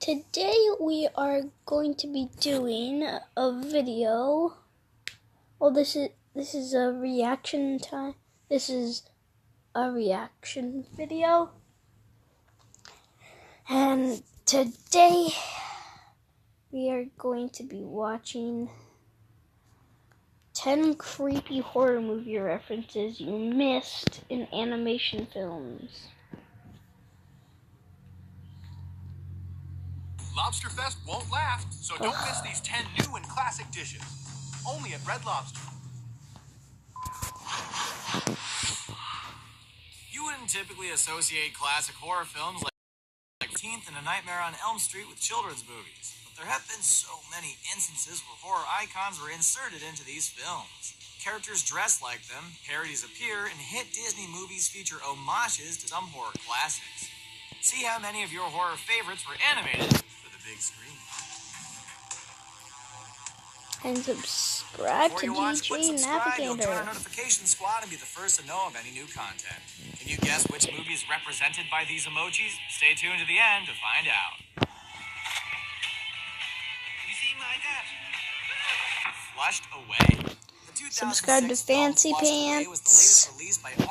Today we are going to be doing a video. Oh, this is a reaction time. This is a reaction video. And today we are going to be watching 10 creepy horror movie references you missed in animation films. Lobster Fest won't last, so don't miss these 10 new and classic dishes. Only at Red Lobster. You wouldn't typically associate classic horror films like 13th and A Nightmare on Elm Street with children's movies, but there have been so many instances where horror icons were inserted into these films. Characters dress like them, parodies appear, and hit Disney movies feature homages to some horror classics. See how many of your horror favorites were animated for the big screen. And subscribe to DJ Navigator. You'll join our notification squad and be the first to know of any new content. Can you guess which movie is represented by these emojis? Stay tuned to the end to find out. You see my dad? Flushed Away. Subscribe to Fancy Pants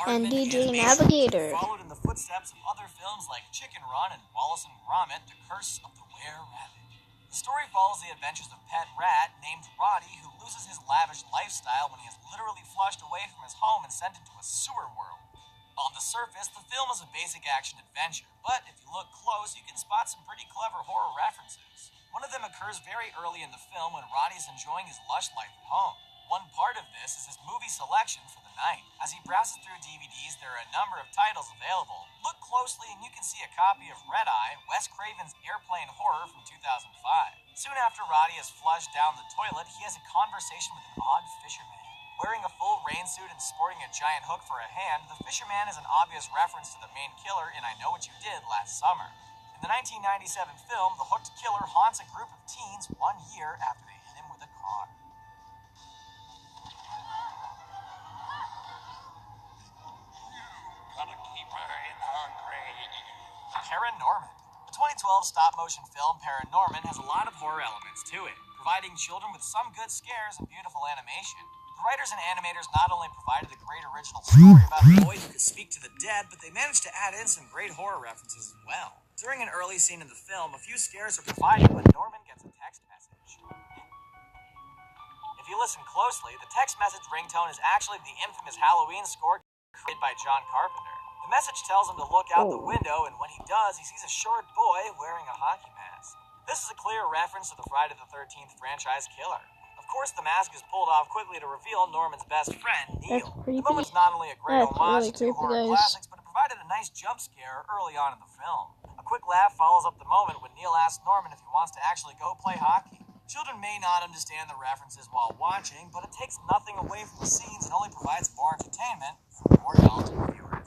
and DJ Navigator. Followed in the footsteps of other films like Chicken Run and Wallace and Gromit: The Curse of the Were-Rabbit. The story follows the adventures of Pet Rat named Roddy, who loses his lavish lifestyle when he is literally flushed away from his home and sent into a sewer world. On the surface, the film is a basic action adventure, but if you look close, you can spot some pretty clever horror references. One of them occurs very early in the film when Roddy is enjoying his lush life at home. One part of this is his movie selection for the night. As he browses through DVDs, there are a number of titles available. Look closely and you can see a copy of Red Eye, Wes Craven's airplane horror from 2005. Soon after Roddy is flushed down the toilet, he has a conversation with an odd fisherman. Wearing a full rain suit and sporting a giant hook for a hand, the fisherman is an obvious reference to the main killer in I Know What You Did Last Summer. In the 1997 film, the hooked killer haunts a group of teens 1 year after they hit him with a car. Paranorman. The 2012 stop-motion film Paranorman has a lot of horror elements to it, providing children with some good scares and beautiful animation. The writers and animators not only provided a great original story about a boy who could speak to the dead, but they managed to add in some great horror references as well. During an early scene in the film, a few scares are provided when Norman gets a text message. If you listen closely, the text message ringtone is actually the infamous Halloween score created by John Carpenter. The message tells him to look out the window, and when he does, he sees a short boy wearing a hockey mask. This is a clear reference to the Friday the 13th franchise killer. Of course, the mask is pulled off quickly to reveal Norman's best friend, Neil. The moment's not only a great homage to horror classics, but it provided a nice jump scare early on in the film. A quick laugh follows up the moment when Neil asks Norman if he wants to actually go play hockey. Children may not understand the references while watching, but it takes nothing away from the scenes and only provides more entertainment for more knowledgeable viewers.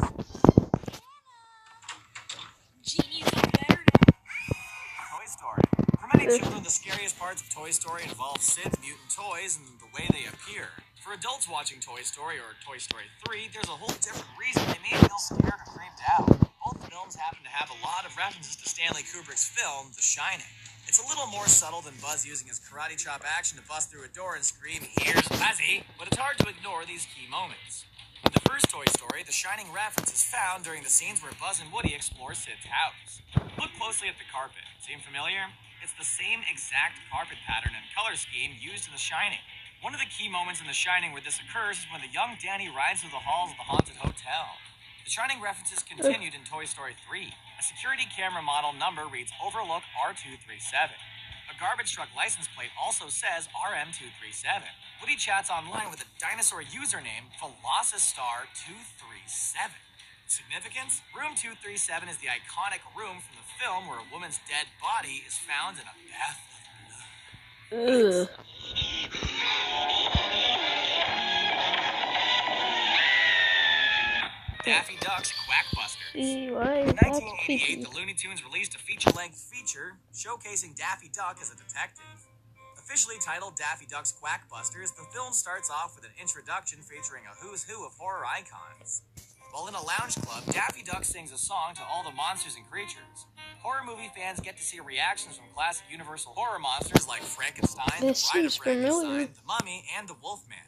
Toy Story. For many children, the scariest parts of Toy Story involve Sid's mutant toys and the way they appear. For adults watching Toy Story or Toy Story 3, there's a whole different reason they may feel scared or creeped out. Both films happen to have a lot of references to Stanley Kubrick's film, The Shining. It's a little more subtle than Buzz using his karate chop action to bust through a door and scream, "Here's Buzzy!" But it's hard to ignore these key moments. In the first Toy Story, the Shining reference is found during the scenes where Buzz and Woody explore Sid's house. Look closely at the carpet. Seem familiar? It's the same exact carpet pattern and color scheme used in The Shining. One of the key moments in The Shining where this occurs is when the young Danny rides through the halls of the haunted hotel. The Shining references continued in Toy Story 3. A security camera model number reads Overlook R237. A garbage truck license plate also says RM237. Woody chats online with a dinosaur username, Velocisstar237. Significance? Room 237 is the iconic room from the film where a woman's dead body is found in a bath of blood. Daffy Duck's Quackbusters. In 1988, the Looney Tunes released a feature-length feature showcasing Daffy Duck as a detective. Officially titled Daffy Duck's Quackbusters, the film starts off with an introduction featuring a who's who of horror icons. While in a lounge club, Daffy Duck sings a song to all the monsters and creatures. Horror movie fans get to see reactions from classic Universal horror monsters like Frankenstein, This the Bride of seems familiar. Frankenstein, the Mummy, and the Wolfman.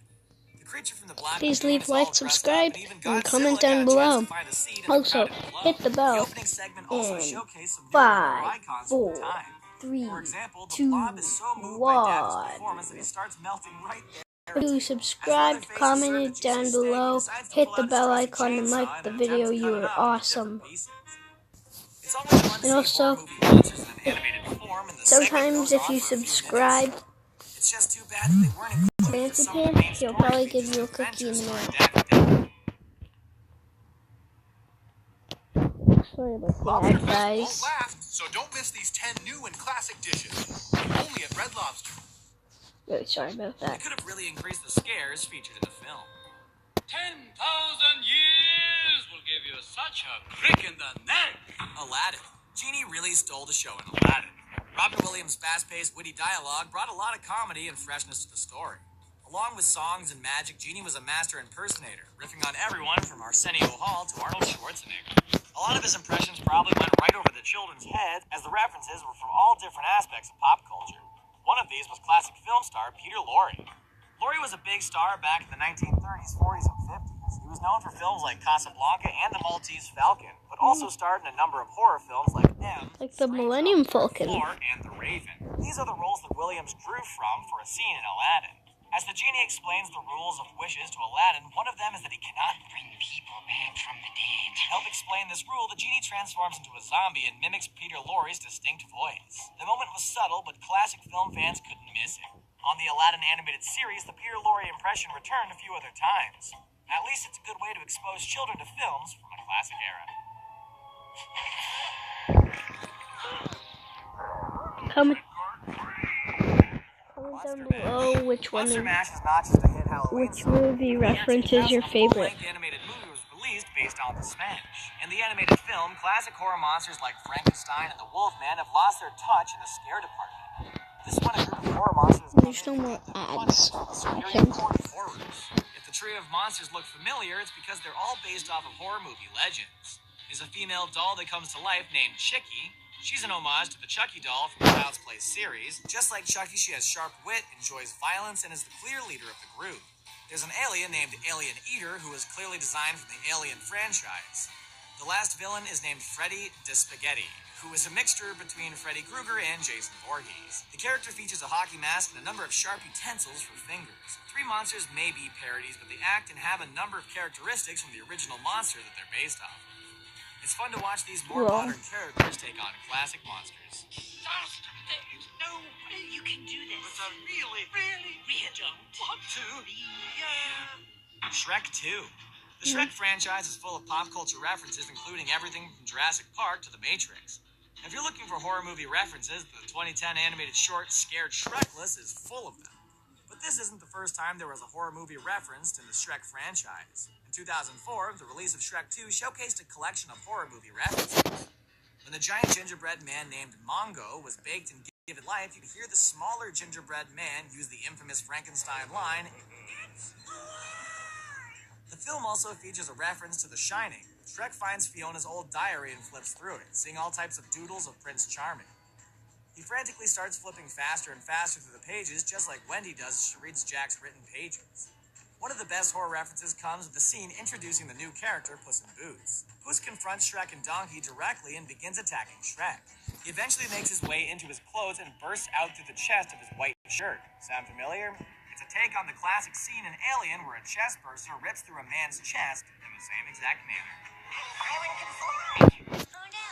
The creature from the Black Please Lagoon leave, is all like, dressed up, subscribe, and even and Godzilla comment got down a below. chance to find a seat in the Also, crowded club. hit the bell. The opening segment also And showcased some new horror 5, icons from the 4, time. 3, For example, the 2, Blob is so moved by Daffy's 1. performance that he starts melting right there. Please subscribe, comment it down below, hit the bell icon, and like the video. You are awesome. And also, sometimes if you subscribe, it's just too bad that they weren't included Fancy some of the main Pants, he'll story probably features give you a and cookie in adventures the mail. starring Daffy. Sorry about Lobster that, Fest guys. won't last, so don't miss these 10 new and classic dishes. Only at Red Lobster. Really sorry about They that. could have really increased the scares featured in the film. 10,000 years will give you such a crick in the neck. Aladdin. Genie really stole the show in Aladdin. Robin Williams' fast-paced, witty dialogue brought a lot of comedy and freshness to the story. Along with songs and magic, Genie was a master impersonator, riffing on everyone from Arsenio Hall to Arnold Schwarzenegger. A lot of his impressions probably went right over the children's heads, as the references were from all different aspects of pop culture. One of these was classic film star Peter Lorre. Lorre was a big star back in the 1930s, 40s, and 50s. He was known for films like Casablanca and The Maltese Falcon, but also starred in a number of horror films like M, Like the Millennium Falcon. Floor, and The Raven. These are the roles that Williams drew from for a scene in Aladdin. As the genie explains the rules of wishes to Aladdin, one of them is that he cannot bring people back from the dead. To help explain this rule, the genie transforms into a zombie and mimics Peter Lorre's distinct voice. The moment was subtle, but classic film fans couldn't miss it. On the Aladdin animated series, the Peter Lorre impression returned a few other times. At least it's a good way to expose children to films from a classic era. Comment down below which one, Monster Mash is not just a hit Halloween which song. movie reference is your favorite. The animated movie was released based on the Smash. In the animated film, classic horror monsters like Frankenstein and the Wolfman have lost their touch in the scare department. This one, a group of horror monsters. There's no more ads, I think. If the trio of monsters look familiar, it's because they're all based off of horror movie legends. There's a female doll that comes to life named Chicky. She's an homage to the Chucky doll from the Child's Play series. Just like Chucky, she has sharp wit, enjoys violence, and is the clear leader of the group. There's an alien named Alien Eater who is clearly designed from the Alien franchise. The last villain is named Freddy DeSpaghetti, who is a mixture between Freddy Krueger and Jason Voorhees. The character features a hockey mask and a number of sharp utensils for fingers. Three monsters may be parodies, but they act and have a number of characteristics from the original monster that they're based off. It's fun to watch these more modern characters take on classic monsters. Disaster! There's no way you can do this. But I really don't want to. Shrek 2. The Shrek franchise is full of pop culture references, including everything from Jurassic Park to The Matrix. If you're looking for horror movie references, the 2010 animated short Scared Shrekless is full of them. But this isn't the first time there was a horror movie referenced in the Shrek franchise. In 2004, the release of Shrek 2 showcased a collection of horror movie references. When the giant gingerbread man named Mongo was baked and given life, you'd hear the smaller gingerbread man use the infamous Frankenstein line, "It's alive!" The film also features a reference to The Shining. Shrek finds Fiona's old diary and flips through it, seeing all types of doodles of Prince Charming. He frantically starts flipping faster and faster through the pages, just like Wendy does as she reads Jack's written pages. One of the best horror references comes with the scene introducing the new character, Puss in Boots. Puss confronts Shrek and Donkey directly and begins attacking Shrek. He eventually makes his way into his clothes and bursts out through the chest of his white shirt. Sound familiar? It's a take on the classic scene in Alien where a chest burster rips through a man's chest in the same exact manner. Island can fly! Oh no!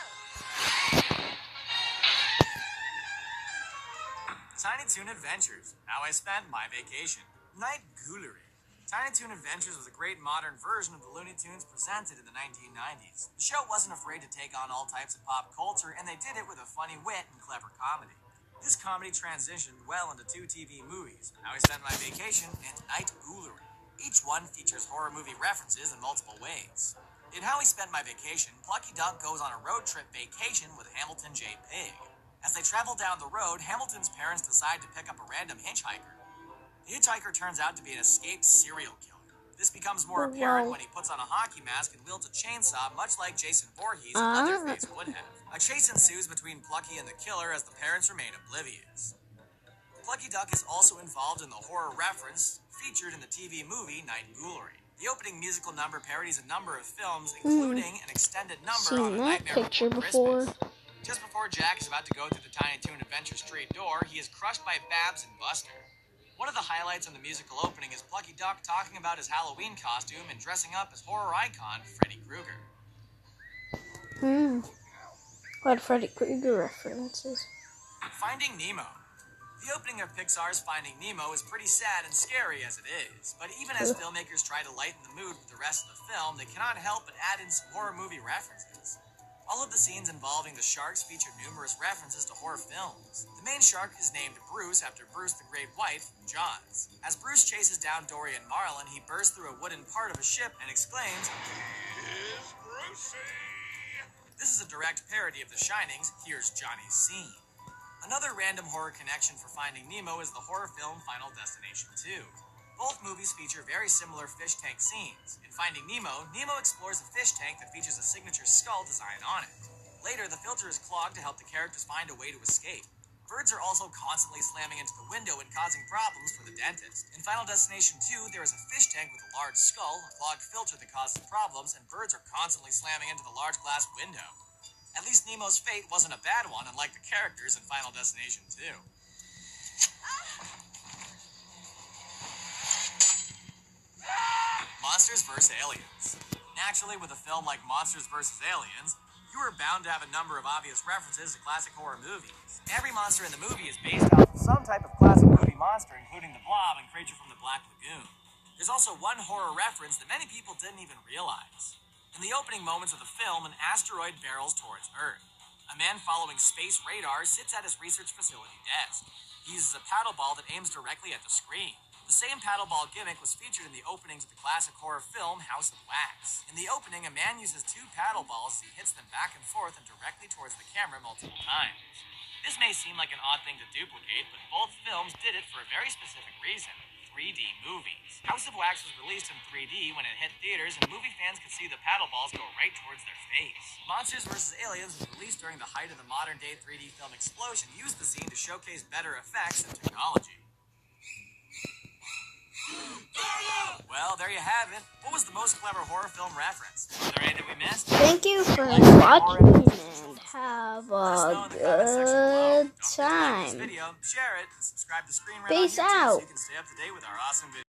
Tiny Toon Adventures, How I Spent My Vacation. Night Ghoulery. Tiny Toon Adventures was a great modern version of the Looney Tunes presented in the 1990s. The show wasn't afraid to take on all types of pop culture, and they did it with a funny wit and clever comedy. This comedy transitioned well into two TV movies, How I Spent My Vacation and Night Ghoulery. Each one features horror movie references in multiple ways. In How I Spent My Vacation, Plucky Duck goes on a road trip vacation with Hamilton J. Pig. As they travel down the road, Hamilton's parents decide to pick up a random hitchhiker. The hitchhiker turns out to be an escaped serial killer. This becomes more Oh, apparent wow. when he puts on a hockey mask and wields a chainsaw, much like Jason Voorhees and Leatherface would have. A chase ensues between Plucky and the killer as the parents remain oblivious. Plucky Duck is also involved in the horror reference featured in the TV movie Night Ghoulery. The opening musical number parodies a number of films, including an extended number on Seen A that Nightmare picture Before before. Christmas. Just before Jack is about to go through the Tiny Toon Adventure Street door, he is crushed by Babs and Buster. One of the highlights in the musical opening is Plucky Duck talking about his Halloween costume and dressing up as horror icon Freddy Krueger. A lot of Freddy Krueger references. Finding Nemo. The opening of Pixar's Finding Nemo is pretty sad and scary as it is, but even as filmmakers try to lighten the mood with the rest of the film, they cannot help but add in some horror movie references. All of the scenes involving the sharks feature numerous references to horror films. The main shark is named Bruce after Bruce the Great White from Jaws. As Bruce chases down Dory and Marlin, he bursts through a wooden part of a ship and exclaims, Here's Brucey. "This is a direct parody of The Shining's Here's Johnny's Scene." Another random horror connection for Finding Nemo is the horror film Final Destination 2. Both movies feature very similar fish tank scenes. In Finding Nemo, Nemo explores a fish tank that features a signature skull design on it. Later, the filter is clogged to help the characters find a way to escape. Birds are also constantly slamming into the window and causing problems for the dentist. In Final Destination 2, there is a fish tank with a large skull, a clogged filter that causes problems, and birds are constantly slamming into the large glass window. At least Nemo's fate wasn't a bad one, unlike the characters in Final Destination 2. Monsters vs. Aliens. Naturally, with a film like Monsters vs. Aliens, you are bound to have a number of obvious references to classic horror movies. Every monster in the movie is based off of some type of classic movie monster, including the Blob and Creature from the Black Lagoon. There's also one horror reference that many people didn't even realize. In the opening moments of the film, an asteroid barrels towards Earth. A man following space radar sits at his research facility desk. He uses a paddle ball that aims directly at the screen. The same paddle ball gimmick was featured in the opening to the classic horror film House of Wax. In the opening, a man uses two paddle balls as he hits them back and forth and directly towards the camera multiple times. This may seem like an odd thing to duplicate, but both films did it for a very specific reason: 3D movies. House of Wax was released in 3D when it hit theaters, and movie fans could see the paddle balls go right towards their face. Monsters vs. Aliens was released during the height of the modern-day 3D film explosion, used the scene to showcase better effects and technology. Well, there you have it. What was the most clever horror film reference? Were there any that we missed? Thank you for watching and have Let us know a in the comment section below. good Don't forget to like this time. video, share it, and subscribe to Screen Rant Peace on YouTube so out. you can stay up to date with our awesome videos.